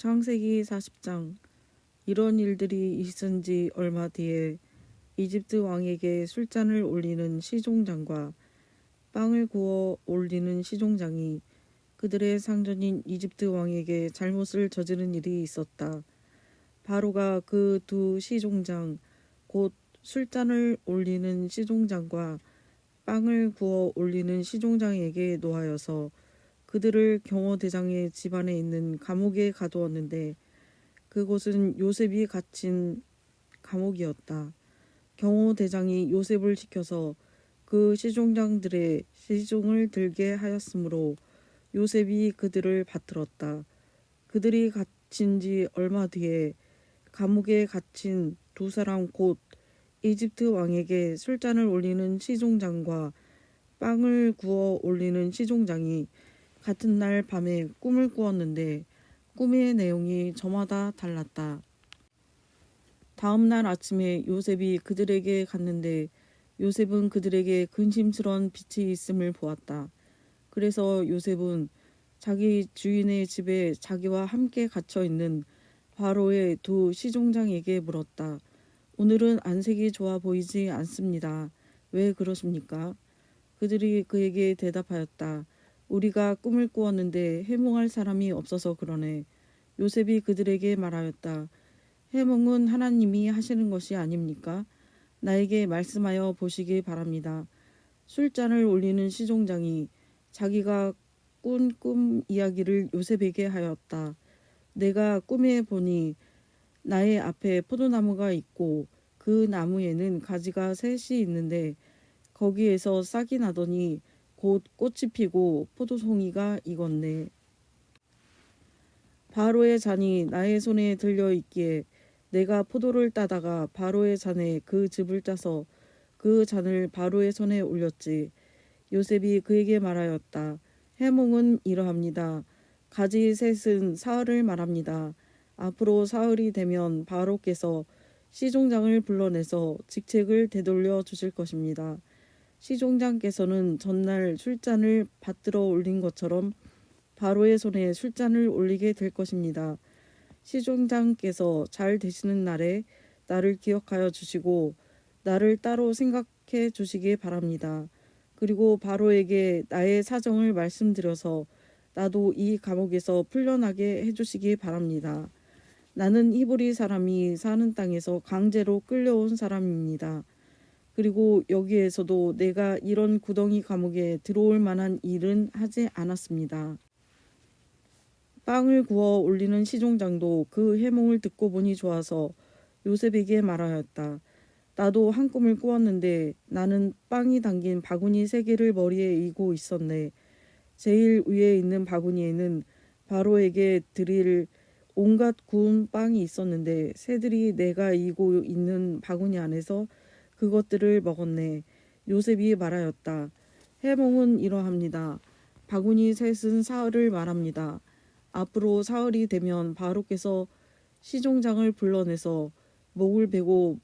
창세기 40장. 이런 일들이 있은 지 얼마 뒤에 이집트 왕에게 술잔을 올리는 시종장과 빵을 구워 올리는 시종장이 그들의 상전인 이집트 왕에게 잘못을 저지른 일이 있었다. 바로가 그 두 시종장, 곧 술잔을 올리는 시종장과 빵을 구워 올리는 시종장에게 노하여서 그들을 경호대장의 집안에 있는 감옥에 가두었는데 그곳은 요셉이 갇힌 감옥이었다. 경호대장이 요셉을 시켜서 그 시종장들의 시종을 들게 하였으므로 요셉이 그들을 받들었다. 그들이 갇힌 지 얼마 뒤에 감옥에 갇힌 두 사람 곧 이집트 왕에게 술잔을 올리는 시종장과 빵을 구워 올리는 시종장이 같은 날 밤에 꿈을 꾸었는데 꿈의 내용이 저마다 달랐다. 다음 날 아침에 요셉이 그들에게 갔는데 요셉은 그들에게 근심스러운 빛이 있음을 보았다. 그래서 요셉은 자기 주인의 집에 자기와 함께 갇혀 있는 바로의 두 시종장에게 물었다. 오늘은 안색이 좋아 보이지 않습니다. 왜 그러십니까? 그들이 그에게 대답하였다. 우리가 꿈을 꾸었는데 해몽할 사람이 없어서 그러네. 요셉이 그들에게 말하였다. 해몽은 하나님이 하시는 것이 아닙니까? 나에게 말씀하여 보시기 바랍니다. 술잔을 올리는 시종장이 자기가 꾼 꿈 이야기를 요셉에게 하였다. 내가 꿈에 보니 나의 앞에 포도나무가 있고 그 나무에는 가지가 셋이 있는데 거기에서 싹이 나더니 곧 꽃이 피고 포도송이가 익었네. 바로의 잔이 나의 손에 들려 있기에 내가 포도를 따다가 바로의 잔에 그 즙을 짜서 그 잔을 바로의 손에 올렸지. 요셉이 그에게 말하였다. 해몽은 이러합니다. 가지 셋은 사흘을 말합니다. 앞으로 사흘이 되면 바로께서 시종장을 불러내서 직책을 되돌려 주실 것입니다. 시종장께서는 전날 술잔을 받들어 올린 것처럼 바로의 손에 술잔을 올리게 될 것입니다. 시종장께서 잘 되시는 날에 나를 기억하여 주시고 나를 따로 생각해 주시기 바랍니다. 그리고 바로에게 나의 사정을 말씀드려서 나도 이 감옥에서 풀려나게 해주시기 바랍니다. 나는 히브리 사람이 사는 땅에서 강제로 끌려온 사람입니다. 그리고 여기에서도 내가 이런 구덩이 감옥에 들어올 만한 일은 하지 않았습니다. 빵을 구워 올리는 시종장도 그 해몽을 듣고 보니 좋아서 요셉에게 말하였다. 나도 한 꿈을 꾸었는데 나는 빵이 담긴 바구니 3개를 머리에 이고 있었네. 제일 위에 있는 바구니에는 바로에게 드릴 온갖 구운 빵이 있었는데 새들이 내가 이고 있는 바구니 안에서 그것들을 먹었네. 요셉이 말하였다. 해몽은 이러합니다. 바구니 셋은 사흘을 말합니다. 앞으로 사흘이 되면 바로께서 시종장을 불러내서 목을 베고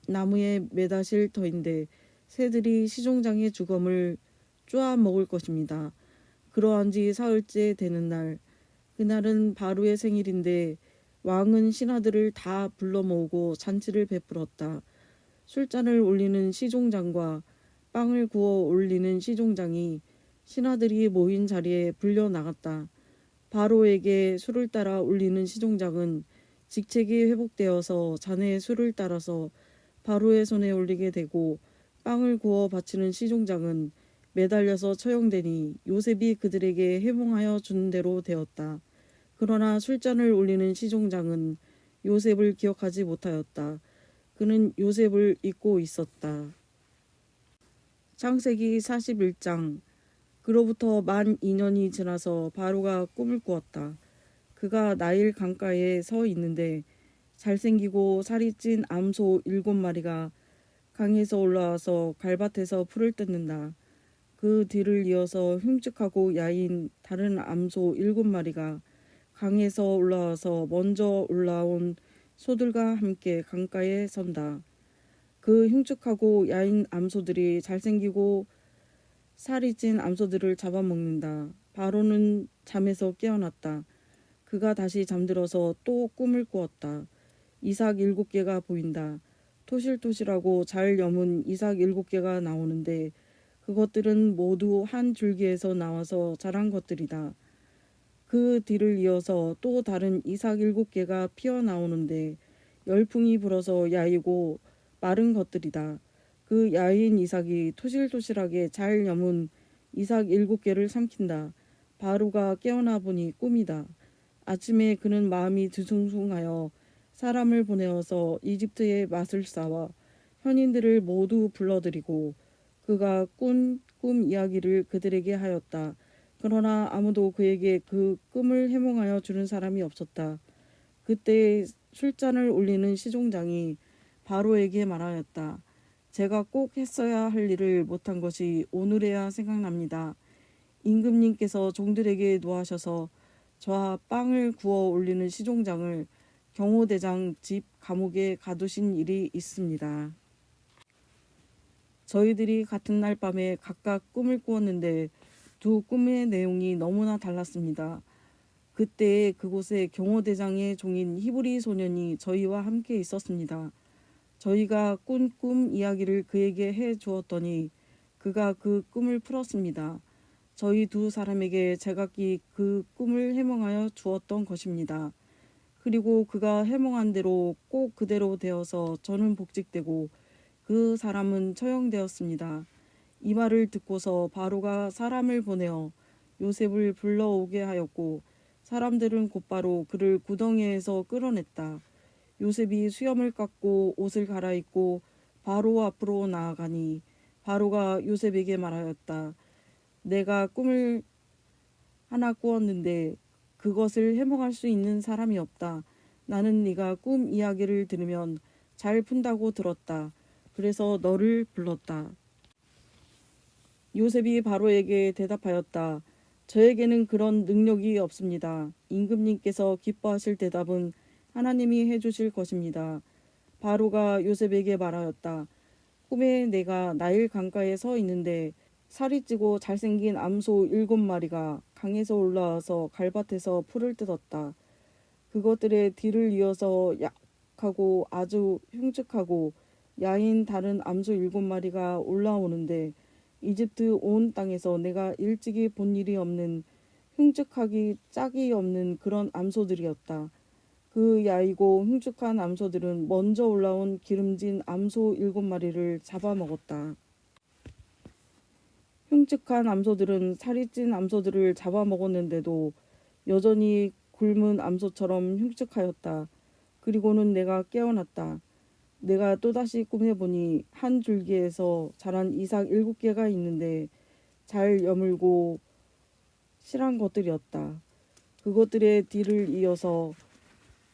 나무에 매다실 터인데 새들이 시종장의 주검을 쪼아 먹을 것입니다. 그러한 지 사흘째 되는 날, 그날은 바로의 생일인데 왕은 신하들을 다 불러 모으고 잔치를 베풀었다. 술잔을 올리는 시종장과 빵을 구워 올리는 시종장이 신하들이 모인 자리에 불려 나갔다. 바로에게 술을 따라 올리는 시종장은 직책이 회복되어서 잔에 술을 따라서 바로의 손에 올리게 되고 빵을 구워 바치는 시종장은 매달려서 처형되니 요셉이 그들에게 해몽하여 준 대로 되었다. 그러나 술잔을 올리는 시종장은 요셉을 기억하지 못하였다. 그는 요셉을 잊고 있었다. 창세기 41장. 그로부터 만 2년이 지나서 바로가 꿈을 꾸었다. 그가 나일 강가에 서 있는데 잘생기고 살이 찐 암소 7마리가 강에서 올라와서 갈밭에서 풀을 뜯는다. 그 뒤를 이어서 흉측하고 야인 다른 암소 7마리가 강에서 올라와서 먼저 올라온 소들과 함께 강가에 선다. 그 흉측하고 야인 암소들이 잘생기고 살이 찐 암소들을 잡아먹는다. 바로는 잠에서 깨어났다. 그가 다시 잠들어서 또 꿈을 꾸었다. 이삭 7개가 보인다. 토실토실하고 잘 여문 이삭 7개가 나오는데 그것들은 모두 한 줄기에서 나와서 자란 것들이다. 그 뒤를 이어서 또 다른 이삭 7개가 피어나오는데 열풍이 불어서 야이고 마른 것들이다. 그 야인 이삭이 토실토실하게 잘 여문 이삭 7개를 삼킨다. 바로가 깨어나 보니 꿈이다. 아침에 그는 마음이 뒤숭숭하여 사람을 보내어서 이집트의 마술사와 현인들을 모두 불러들이고 그가 꾼 꿈 이야기를 그들에게 하였다. 그러나 아무도 그에게 그 꿈을 해몽하여 주는 사람이 없었다. 그때 술잔을 올리는 시종장이 바로에게 말하였다. 제가 꼭 했어야 할 일을 못한 것이 오늘에야 생각납니다. 임금님께서 종들에게 노하셔서 저와 빵을 구워 올리는 시종장을 경호대장 집 감옥에 가두신 일이 있습니다. 저희들이 같은 날 밤에 각각 꿈을 꾸었는데 두 꿈의 내용이 너무나 달랐습니다. 그때 그곳에 경호대장의 종인 히브리 소년이 저희와 함께 있었습니다. 저희가 꾼 꿈 이야기를 그에게 해 주었더니 그가 그 꿈을 풀었습니다. 저희 두 사람에게 제각기 그 꿈을 해몽하여 주었던 것입니다. 그리고 그가 해몽한 대로 꼭 그대로 되어서 저는 복직되고 그 사람은 처형되었습니다. 이 말을 듣고서 바로가 사람을 보내어 요셉을 불러오게 하였고 사람들은 곧바로 그를 구덩이에서 끌어냈다. 요셉이 수염을 깎고 옷을 갈아입고 바로 앞으로 나아가니 바로가 요셉에게 말하였다. 내가 꿈을 하나 꾸었는데 그것을 해몽할 수 있는 사람이 없다. 나는 네가 꿈 이야기를 들으면 잘 푼다고 들었다. 그래서 너를 불렀다. 요셉이 바로에게 대답하였다. 저에게는 그런 능력이 없습니다. 임금님께서 기뻐하실 대답은 하나님이 해주실 것입니다. 바로가 요셉에게 말하였다. 꿈에 내가 나일 강가에 서 있는데 살이 찌고 잘생긴 암소 7마리가 강에서 올라와서 갈밭에서 풀을 뜯었다. 그것들의 뒤를 이어서 약하고 아주 흉측하고 야인 다른 암소 7마리가 올라오는데 이집트 온 땅에서 내가 일찍이 본 일이 없는 흉측하기 짝이 없는 그런 암소들이었다. 그 야이고 흉측한 암소들은 먼저 올라온 기름진 암소 7마리를 잡아먹었다. 흉측한 암소들은 살이 찐 암소들을 잡아먹었는데도 여전히 굶은 암소처럼 흉측하였다. 그리고는 내가 깨어났다. 내가 또다시 꿈에 보니 한 줄기에서 자란 이삭 7개가 있는데 잘 여물고 실한 것들이었다. 그것들의 뒤를 이어서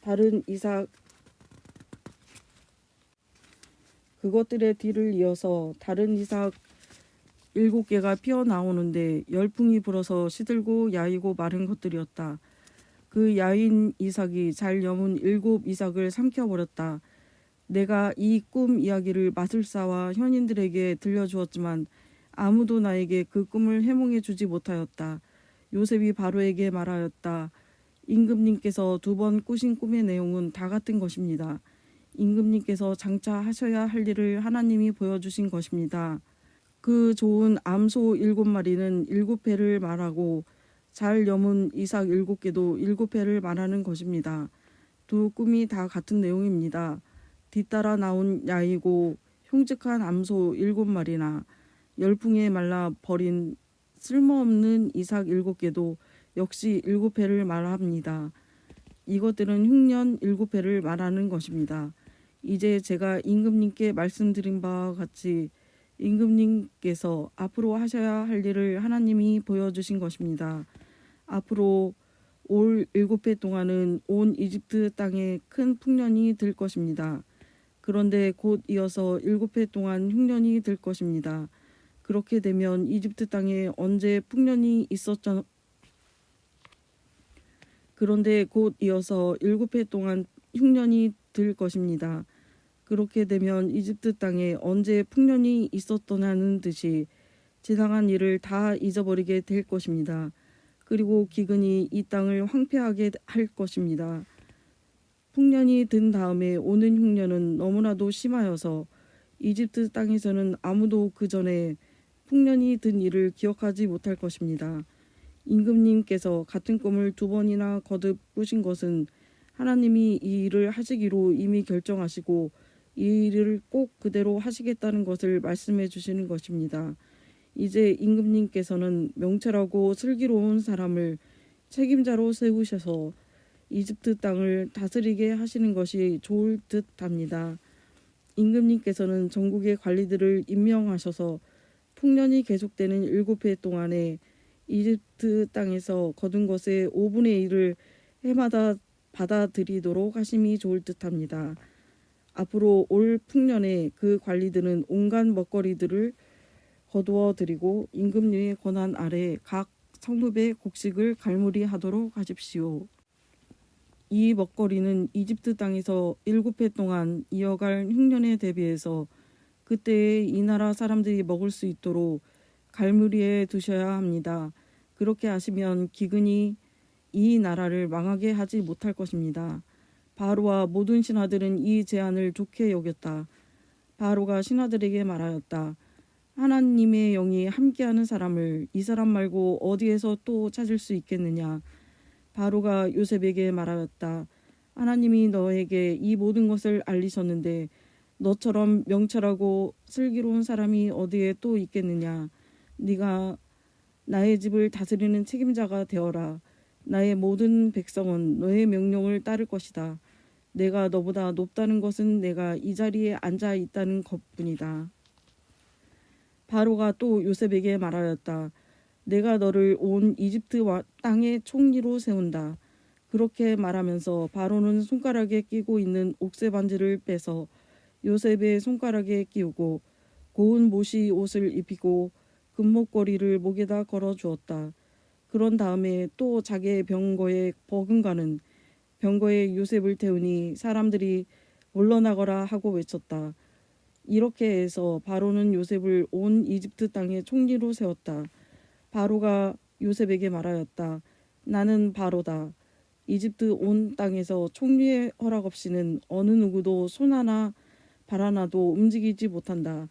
다른 이삭 7개가 피어나오는데 열풍이 불어서 시들고 야이고 마른 것들이었다. 그 야인 이삭이 잘 여문 7 이삭을 삼켜버렸다. 내가 이 꿈 이야기를 마술사와 현인들에게 들려주었지만 아무도 나에게 그 꿈을 해몽해 주지 못하였다. 요셉이 바로에게 말하였다. 임금님께서 2번 꾸신 꿈의 내용은 다 같은 것입니다. 임금님께서 장차 하셔야 할 일을 하나님이 보여주신 것입니다. 그 좋은 암소 7마리는 7회를 말하고 잘 여문 이삭 7개도 7회를 말하는 것입니다. 두 꿈이 다 같은 내용입니다. 뒤따라 나온 야이고 흉측한 암소 7마리나 열풍에 말라 버린 쓸모없는 이삭 7개도 역시 7회를 말합니다. 이것들은 흉년 7회를 말하는 것입니다. 이제 제가 임금님께 말씀드린 바와 같이 임금님께서 앞으로 하셔야 할 일을 하나님이 보여주신 것입니다. 앞으로 올 7회 동안은 온 이집트 땅에 큰 풍년이 들 것입니다. 그런데 곧 이어서 7회 동안 흉년이 들 것입니다. 그렇게 되면 이집트 땅에 언제 풍년이 있었던 그런데 곧 이어서 7회 동안 흉년이 들 것입니다. 그렇게 되면 이집트 땅에 언제 풍년이 있었더냐는 듯이 지나간 일을 다 잊어버리게 될 것입니다. 그리고 기근이 이 땅을 황폐하게 할 것입니다. 풍년이 든 다음에 오는 흉년은 너무나도 심하여서 이집트 땅에서는 아무도 그 전에 풍년이 든 일을 기억하지 못할 것입니다. 임금님께서 같은 꿈을 2번이나 거듭 꾸신 것은 하나님이 이 일을 하시기로 이미 결정하시고 이 일을 꼭 그대로 하시겠다는 것을 말씀해 주시는 것입니다. 이제 임금님께서는 명철하고 슬기로운 사람을 책임자로 세우셔서 이집트 땅을 다스리게 하시는 것이 좋을 듯합니다. 임금님께서는 전국의 관리들을 임명하셔서 풍년이 계속되는 7해 동안에 이집트 땅에서 거둔 것의 5분의 1을 해마다 받아들이도록 하심이 좋을 듯합니다. 앞으로 올 풍년에 그 관리들은 온갖 먹거리들을 거두어 드리고 임금님의 권한 아래 각 성읍의 곡식을 갈무리하도록 하십시오. 이 먹거리는 이집트 땅에서 7해 동안 이어갈 흉년에 대비해서 그때에 이 나라 사람들이 먹을 수 있도록 갈무리해 두셔야 합니다. 그렇게 하시면 기근이 이 나라를 망하게 하지 못할 것입니다. 바로와 모든 신하들은 이 제안을 좋게 여겼다. 바로가 신하들에게 말하였다. 하나님의 영이 함께하는 사람을 이 사람 말고 어디에서 또 찾을 수 있겠느냐. 바로가 요셉에게 말하였다. 하나님이 너에게 이 모든 것을 알리셨는데 너처럼 명철하고 슬기로운 사람이 어디에 또 있겠느냐. 네가 나의 집을 다스리는 책임자가 되어라. 나의 모든 백성은 너의 명령을 따를 것이다. 내가 너보다 높다는 것은 내가 이 자리에 앉아 있다는 것뿐이다. 바로가 또 요셉에게 말하였다. 내가 너를 온 이집트 땅의 총리로 세운다. 그렇게 말하면서 바로는 손가락에 끼고 있는 옥새 반지를 빼서 요셉의 손가락에 끼우고 고운 모시 옷을 입히고 금목걸이를 목에다 걸어 주었다. 그런 다음에 또 자기의 병거에 버금가는 병거에 요셉을 태우니 사람들이 물러나거라 하고 외쳤다. 이렇게 해서 바로는 요셉을 온 이집트 땅의 총리로 세웠다. 바로가 요셉에게 말하였다. 나는 바로다. 이집트 온 땅에서 총리의 허락 없이는 어느 누구도 손 하나 발 하나도 움직이지 못한다.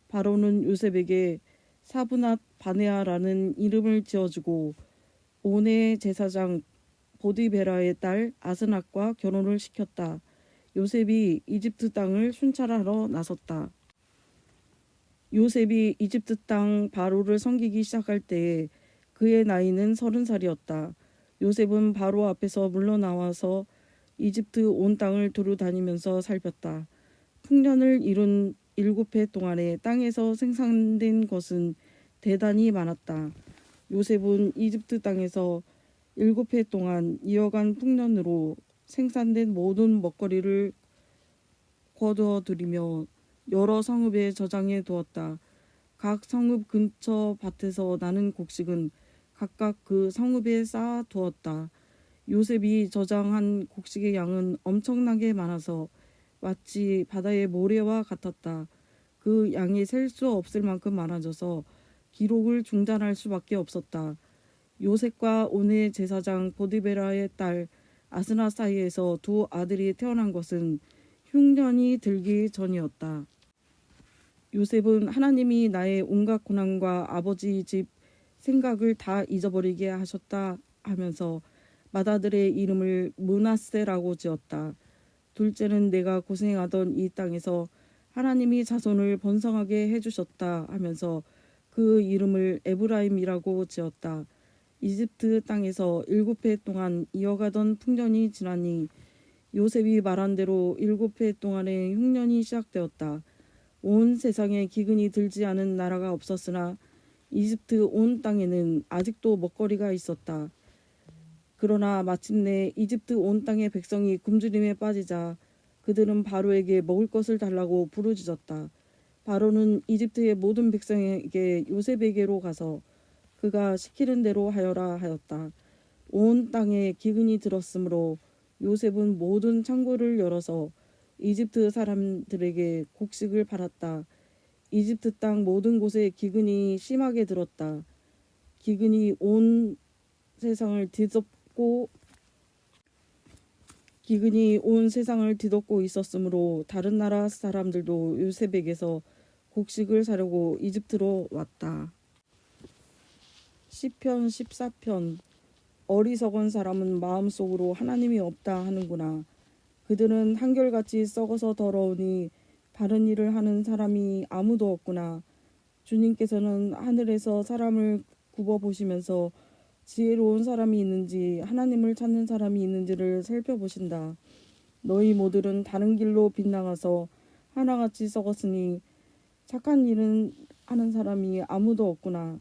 바로는 요셉에게 사브낫 바네아라는 이름을 지어주고 온의 제사장 보디베라의 딸 아스낫과 결혼을 시켰다. 요셉이 이집트 땅을 순찰하러 나섰다. 요셉이 이집트 땅 바로를 섬기기 시작할 때에 그의 나이는 30살이었다. 요셉은 바로 앞에서 물러나와서 이집트 온 땅을 두루 다니면서 살폈다. 풍년을 이룬 7해 동안에 땅에서 생산된 것은 대단히 많았다. 요셉은 이집트 땅에서 7해 동안 이어간 풍년으로 생산된 모든 먹거리를 거두어 들이며 여러 성읍에 저장해 두었다. 각 성읍 근처 밭에서 나는 곡식은 각각 그 성읍에 쌓아 두었다. 요셉이 저장한 곡식의 양은 엄청나게 많아서 마치 바다의 모래와 같았다. 그 양이 셀 수 없을 만큼 많아져서 기록을 중단할 수밖에 없었다. 요셉과 온의 제사장 보디베라의 딸 아스나 사이에서 2 아들이 태어난 것은 흉년이 들기 전이었다. 요셉은 하나님이 나의 온갖 고난과 아버지 집 생각을 다 잊어버리게 하셨다 하면서 맏아들의 이름을 므낫세라고 지었다. 둘째는 내가 고생하던 이 땅에서 하나님이 자손을 번성하게 해주셨다 하면서 그 이름을 에브라임이라고 지었다. 이집트 땅에서 7해 동안 이어가던 풍년이 지나니 요셉이 말한 대로 7해 동안의 흉년이 시작되었다. 온 세상에 기근이 들지 않은 나라가 없었으나 이집트 온 땅에는 아직도 먹거리가 있었다. 그러나 마침내 이집트 온 땅의 백성이 굶주림에 빠지자 그들은 바로에게 먹을 것을 달라고 부르짖었다. 바로는 이집트의 모든 백성에게 요셉에게로 가서 그가 시키는 대로 하여라 하였다. 온 땅에 기근이 들었으므로 요셉은 모든 창고를 열어서 이집트 사람들에게 곡식을 팔았다. 이집트 땅 모든 곳에 기근이 심하게 들었다. 기근이 온 세상을 뒤덮고 기근이 온 세상을 뒤덮고 있었으므로 다른 나라 사람들도 요셉에게서 곡식을 사려고 이집트로 왔다. 시편 14편. 어리석은 사람은 마음속으로 하나님이 없다 하는구나. 그들은 한결같이 썩어서 더러우니 바른 일을 하는 사람이 아무도 없구나. 주님께서는 하늘에서 사람을 굽어보시면서 지혜로운 사람이 있는지 하나님을 찾는 사람이 있는지를 살펴보신다. 너희 모두는 다른 길로 빗나가서 하나같이 썩었으니 착한 일은 하는 사람이 아무도 없구나.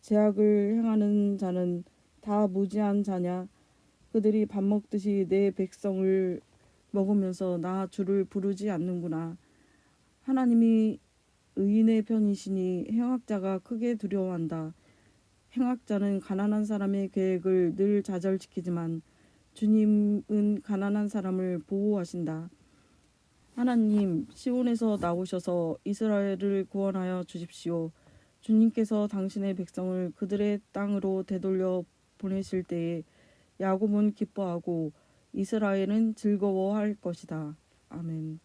죄악을 행하는 자는 다 무지한 자냐? 그들이 밥 먹듯이 내 백성을 먹으면서 나 주를 부르지 않는구나. 하나님이 의인의 편이시니 행악자가 크게 두려워한다. 행악자는 가난한 사람의 계획을 늘 좌절시키지만 주님은 가난한 사람을 보호하신다. 하나님, 시온에서 나오셔서 이스라엘을 구원하여 주십시오. 주님께서 당신의 백성을 그들의 땅으로 되돌려 보내실 때에 야곱은 기뻐하고 이스라엘은 즐거워할 것이다. 아멘.